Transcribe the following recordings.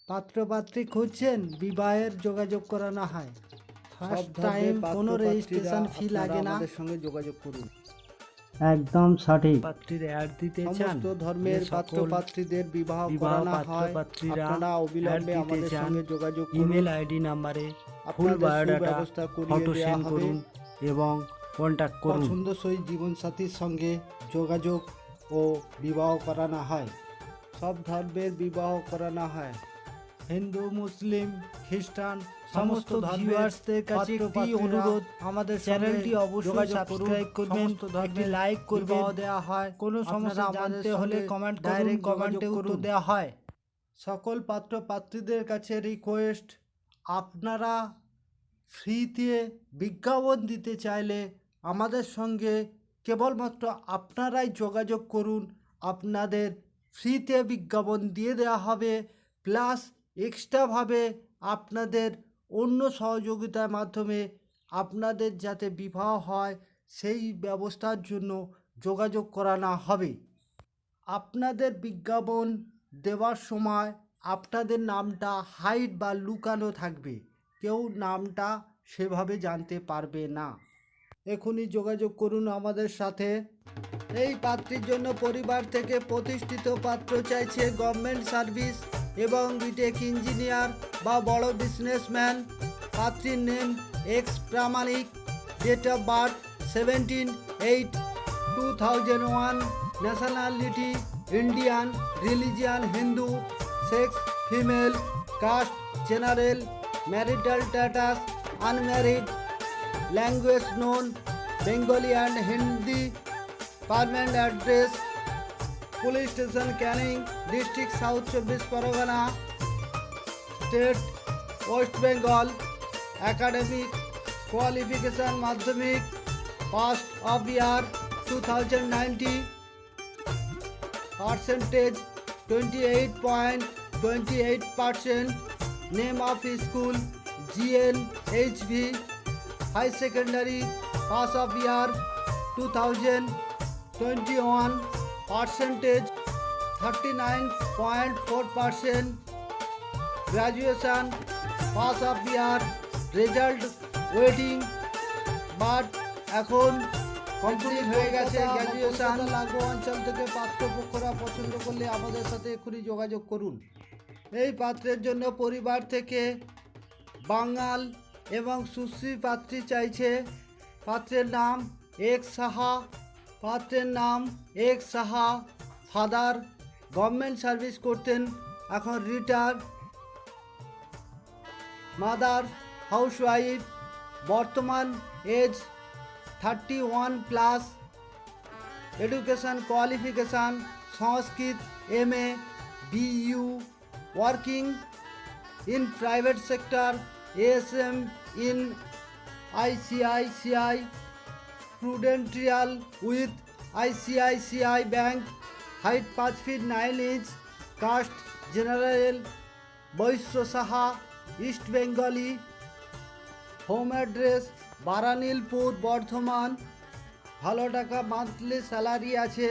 পাত্রপাত্রী খুঁজছেন, বিবাহের যোগাযোগ করানো হয়। ফার্স্ট টাইম কোনো রেজিস্ট্রেশন ফি লাগে না। আমাদের সঙ্গে যোগাযোগ করুন। একদম সঠিক। পাত্রীর অ্যাড দিতে চান, সমস্ত ধর্মের পাত্রপাত্রীদের বিবাহ করানো হয়। আপনারা অবিলম্বে আমাদের সঙ্গে যোগাযোগ করুন। ইমেল আইডি নাম্বারে ফুল আপনাদের বায়োডাটা সুব্যবস্থা করিয়ে ফটো দেয়া সেন্ড হবে। করুন এবং কন্ট্যাক্ট করুন। পছন্দসই জীবনসাথীর সঙ্গে যোগাযোগ ও বিবাহ করানো হয়। সব ধর্মের বিবাহ করানো হয়। হিন্দু, মুসলিম, খ্রিস্টান সমস্ত ভিউয়ার্সদের কাছে একটি অনুরোধ, আমাদের চ্যানেলটি অবশ্যই সাবস্ক্রাইব করবেন, একটি লাইক করবেন, দেওয়া হয়। কোনো সমস্যা জানতে হলে কমেন্ট করুন, কমেন্টে উত্তর দেওয়া হয়। সকল পাত্রপাত্রীদের কাছে রিকোয়েস্ট, আপনারা ফ্রিতে বিজ্ঞাপন দিতে চাইলে আমাদের সঙ্গে কেবলমাত্র আপনারাই যোগাযোগ করুন। আপনাদের ফ্রিতে বিজ্ঞাপন দিয়ে দেওয়া হবে, প্লাস এক্সট্রাভাবে আপনাদের অন্য সহযোগিতার মাধ্যমে আপনাদের যাতে বিবাহ হয় সেই ব্যবস্থার জন্য যোগাযোগ করানো হবে। আপনাদের বিজ্ঞাপন দেওয়ার সময় আপনাদের নামটা হাইড বা লুকানো থাকবে, কেউ নামটা সেভাবে জানতে পারবে না। এখনই যোগাযোগ করুন আমাদের সাথে। এই পাত্রীর জন্য পরিবার থেকে প্রতিষ্ঠিত পাত্র চাইছে গভর্নমেন্ট সার্ভিস এবং বিটেক ইঞ্জিনিয়ার বা বড় বিজনেসম্যান। পাত্রীর name X Pramanik, date of birth 17/8/2001, nationality Indian, religion Hindu, sex female, caste general, marital status unmarried, language known Bengali and Hindi, permanent address police station Canning, district south 24 Pargana, state West Bengal, academic qualification Madhyamik pass of year 2090, percentage 28.28%, name of school GNHV, high secondary pass of year 2021, percentage 39.4%, graduation pass of year, result waiting, but এখন complete হয়ে গেছে graduation. লাগোয়া অঞ্চল থেকে পাত্রপক্ষরা পছন্দ করলে আমাদের সাথে এখনই যোগাযোগ করুন। এই পাত্রের জন্য পরিবার থেকে বাঙাল এবং সুশ্রী পাত্রী চাইছে। পাত্রের নাম এক্স সাহা, পাত্রের নাম X Saha, father government service করতেন, এখন রিটায়ার, মাদার হাউসওয়াইফ, বর্তমান age 31+, education qualification Sanskrit MA BU, working in private sector, ASM in ICICI Prudential with ICICI Bank, height 5 feet 9 inch, caste general, Vaishya Saha, east Bengali, home address Baranilpur Bardhaman, ভালো টাকা monthly salary আছে,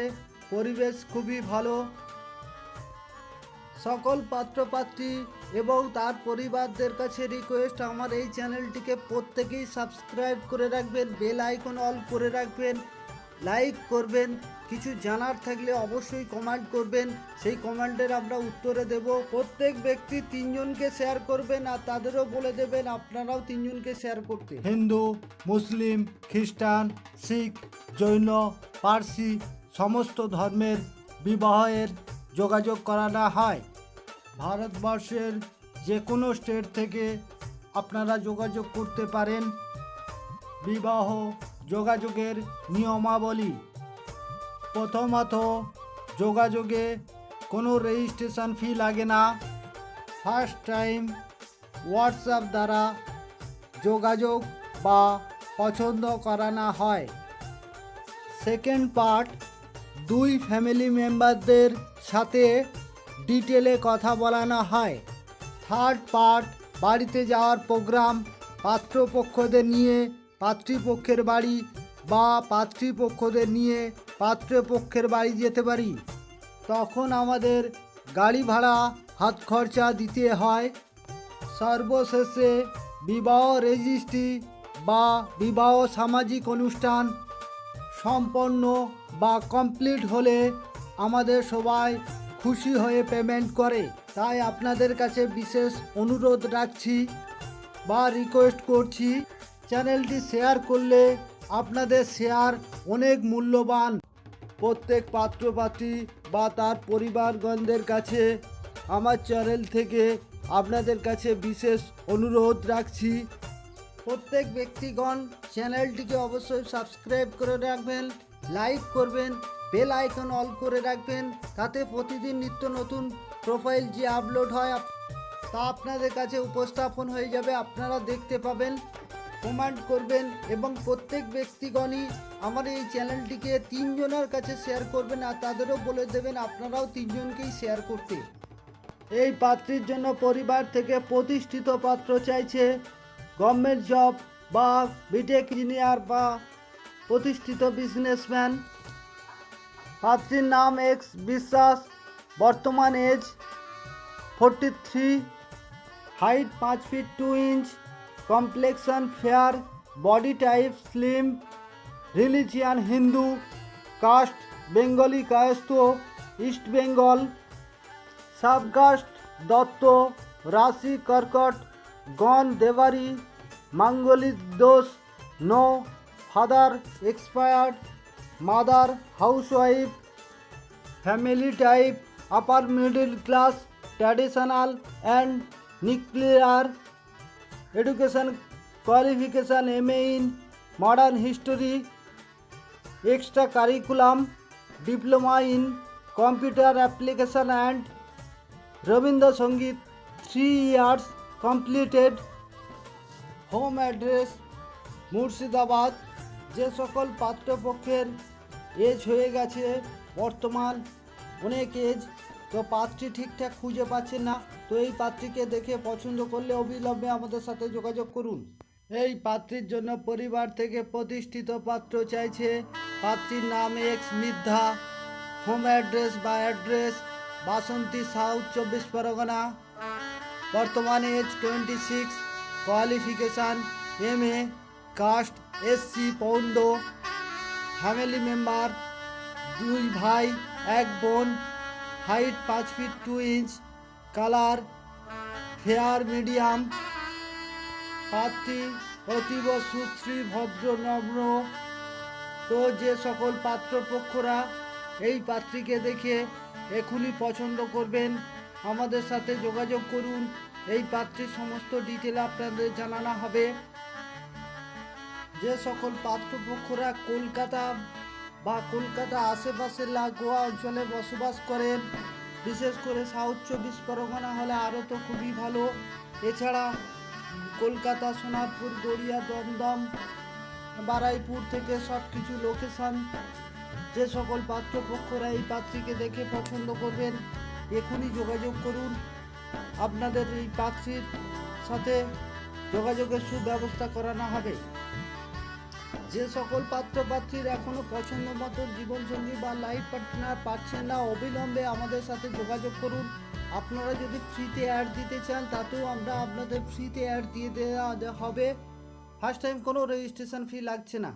পরিবেশ খুবই ভালো। সকল পাত্রপাত্রী এবং তার পরিবারদের কাছে রিকোয়েস্ট, আমার এই চ্যানেলটিকে প্রত্যেকেই সাবস্ক্রাইব করে রাখবেন, বেল আইকন অল করে রাখবেন, লাইক করবেন, কিছু জানার থাকলে অবশ্যই কমেন্ট করবেন, সেই কমেন্টের আমরা উত্তরে দেব। প্রত্যেক ব্যক্তি 3 জনকে শেয়ার করবেন আর তাদেরও বলে দেবেন আপনারাও 3 জনকে শেয়ার করতে। হিন্দু, মুসলিম, খ্রিস্টান, শিখ, জৈন, পার্সি সমস্ত ধর্মের বিবাহের যোগাযোগ করানো হয়। ভারতবর্ষের যে কোনো স্টেট থেকে আপনারা যোগাযোগ করতে পারেন। বিবাহ যোগাযোগের নিয়মাবলী, প্রথমত যোগাযোগে কোনো রেজিস্ট্রেশন ফি লাগে না। ফার্স্ট টাইম হোয়াটসঅ্যাপ দ্বারা যোগাযোগ বা পছন্দ করানো হয়। সেকেন্ড পার্ট, 2 ফ্যামিলি মেম্বারদের সাথে ডিটেলে কথা বলানো হয়। থার্ড পার্ট, বাড়িতে যাওয়ার প্রোগ্রাম, পাত্রপক্ষদের নিয়ে পাত্রীপক্ষের বাড়ি বা পাত্রীপক্ষদের নিয়ে পাত্রপক্ষের বাড়ি যেতে পারি। তখন আমাদের গাড়ি ভাড়া হাত খরচা দিতে হয়। সর্বশেষে বিবাহ রেজিস্ট্রি বা বিবাহ সামাজিক অনুষ্ঠান সম্পন্ন বা কমপ্লিট হলে আমাদের সবাই খুশি হয়ে পেমেন্ট করে। তাই আপনাদের কাছে বিশেষ অনুরোধ রাখছি বা রিকোয়েস্ট করছি, চ্যানেলটি শেয়ার করলে আপনাদের শেয়ার অনেক মূল্যবান। প্রত্যেক পাত্রপাত্রী বা তার পরিবারগণদের কাছে আমার চ্যানেল থেকে আপনাদের কাছে বিশেষ অনুরোধ রাখছি, প্রত্যেক ব্যক্তিগণ চ্যানেলটিকে অবশ্যই সাবস্ক্রাইব করে রাখবেন, লাইক করবেন, বেল আইকন অল করে রাখবেন, তাতে প্রতিদিন নিত্য নতুন প্রোফাইল যে আপলোড হয় তা আপনাদের কাছে উপস্থাপন হয়ে যাবে, আপনারা দেখতে পাবেন। কমেন্ট করবেন এবং প্রত্যেক ব্যক্তিগণই আমার এই চ্যানেলটিকে 3 জনের কাছে শেয়ার করবেন আর তাদেরও বলে দেবেন আপনারাও 3 জনকেই শেয়ার করতে। এই পাত্রীর জন্য পরিবার থেকে প্রতিষ্ঠিত পাত্র চাইছে, গভর্নমেন্ট জব বা বিটেক ইঞ্জিনিয়ার বা প্রতিষ্ঠিত বিজনেসম্যান। পাত্রীর নাম এক্স বিশ্বাস, বর্তমান age 43, height 5 feet 2 inch, complexion fair, body type slim, religion Hindu, caste Bengali Kayastha, East Bengal, subcaste Dutta, রাশি কর্কট, গণ দেবারি, মাঙ্গলিক দোষ no, father expired, mother housewife, family type upper middle class, traditional and nuclear, education qualification MA in modern history, extra curriculum diploma in computer application and Rabindrasangeet 3 years completed. Home address Murshidabad. যে সকল পাত্রপক্ষের age হয়ে গেছে, বর্তমান অনেক age, তো পাত্রী ঠিকঠাক খুঁজে পাচ্ছেন না, তো এই পাত্রীকে দেখে পছন্দ করলে অবিলম্বে আমাদের সাথে যোগাযোগ করুন। এই পাত্রীর জন্য পরিবার থেকে প্রতিষ্ঠিত পাত্র চাইছে। পাত্রীর নাম এক্স মিথ্যা, হোম অ্যাড্রেস বা অ্যাড্রেস বাসন্তী সাউথ 24 পরগনা, বর্তমান age 26, qualification MA, caste SC Poundra, family member 2 ভাই 1 বোন, height 5 feet 2 inch, colour fair medium. পাত্রী অতীব সুশ্রী ভদ্র নম্র। তো যে সকল পাত্রপক্ষরা এই পাত্রীকে দেখে এখনই পছন্দ করবেন আমাদের সাথে যোগাযোগ করুন। এই পাত্রীর সমস্ত ডিটেল আপনাদের জানানো হবে। যে সকল পাত্রপক্ষরা কলকাতা বা কলকাতা আশেপাশে লাগোয়া অঞ্চলে বসবাস করেন, বিশেষ করে সাউথ 24 পরগনা হলে আরও তো খুবই ভালো। এছাড়া কলকাতা, সোনারপুর, গড়িয়া, দমদম, বারাইপুর থেকে সব কিছু লোকেশান। যে সকল পাত্রপক্ষরা এই পাত্রীকে দেখে পছন্দ করবেন এখনই যোগাযোগ করুন, আপনাদের এই পাত্রীর সাথে যোগাযোগের সুব্যবস্থা করানো হবে। যে সকল পাত্রপাত্রীর এখনও পছন্দ মতো জীবনসঙ্গী বা লাইফ পার্টনার পাচ্ছেন না, অবিলম্বে আমাদের সাথে যোগাযোগ করুন। আপনারা যদি ফ্রিতে অ্যাড দিতে চান তাতেও আমরা আপনাদের ফ্রিতে অ্যাড দিয়ে দেওয়া হবে। ফার্স্ট টাইম কোনো রেজিস্ট্রেশন ফি লাগছে না।